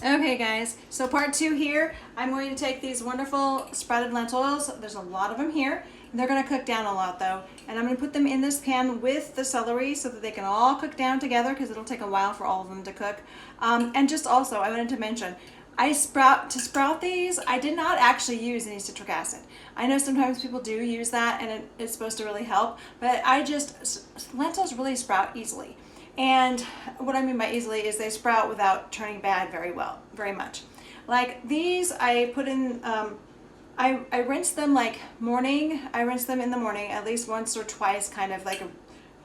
Okay guys, so part 2 here, I'm going to take these wonderful sprouted lentils, there's a lot of them here, they're going to cook down a lot though, and I'm going to put them in this pan with the celery so that they can all cook down together because it'll take a while for all of them to cook. And just also, I wanted to mention, to sprout these, I did not actually use any citric acid. I know sometimes people do use that and it's supposed to really help, but lentils really sprout easily. And what I mean by easily is they sprout without turning bad very much. Like these, I put in, I rinse them like morning. I rinse them in the morning at least once or twice, kind of like a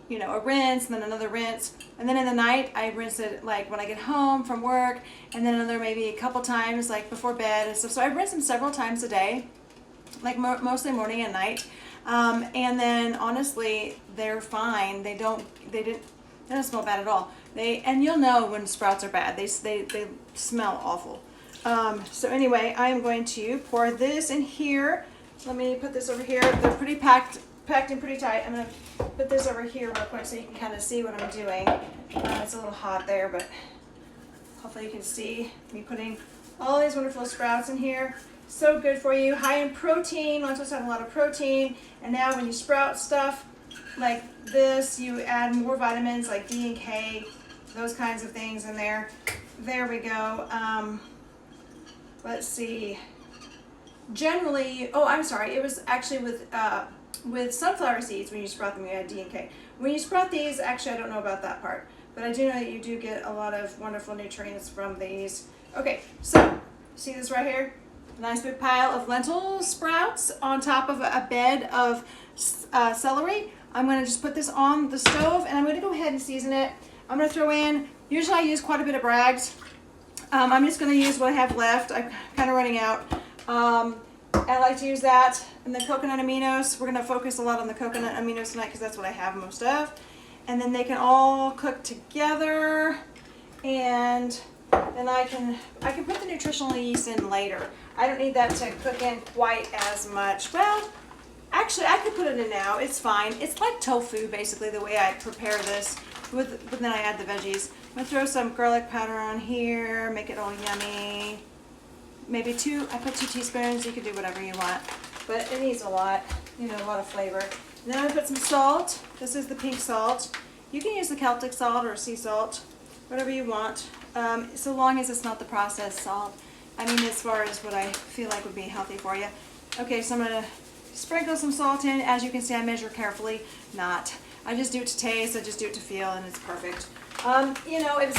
rinse, and then another rinse, and then in the night I rinse it like when I get home from work, and then another maybe a couple times like before bed and stuff. So I rinse them several times a day, like mostly morning and night. And then honestly, they're fine. They don't smell bad at all. And you'll know when sprouts are bad. They smell awful. So anyway, I'm going to pour this in here. Let me put this over here. They're pretty packed in pretty tight. I'm going to put this over here real quick so you can kind of see what I'm doing. It's a little hot there, but hopefully you can see me putting all these wonderful sprouts in here. So good for you. High in protein. Lentils have a lot of protein. And now when you sprout stuff like this, you add more vitamins like D and K, those kinds of things in there. There we go. Let's see. Generally, oh, I'm sorry. It was actually with sunflower seeds, when you sprout them, you add D and K. When you sprout these, actually, I don't know about that part, but I do know that you do get a lot of wonderful nutrients from these. Okay, so see this right here? Nice big pile of lentil sprouts on top of a bed of celery. I'm going to just put this on the stove, and I'm going to go ahead and season it. I'm going to throw in, usually I use quite a bit of Bragg's. I'm just going to use what I have left. I'm kind of running out. I like to use that. And the coconut aminos, we're going to focus a lot on the coconut aminos tonight because that's what I have most of. And then they can all cook together, and then I can put the nutritional yeast in later. I don't need that to cook in quite as much. Well, actually, I could put it in now. It's fine. It's like tofu, basically, the way I prepare this. But then I add the veggies. I'm going to throw some garlic powder on here, make it all yummy. Maybe I put 2 teaspoons. You can do whatever you want. But it needs a lot, a lot of flavor. And then I put some salt. This is the pink salt. You can use the Celtic salt or sea salt, whatever you want, so long as it's not the processed salt. I mean, as far as what I feel like would be healthy for you. Okay, so I'm going to sprinkle some salt in. As you can see, I measure carefully. I just do it to taste, I just do it to feel, and it's perfect. If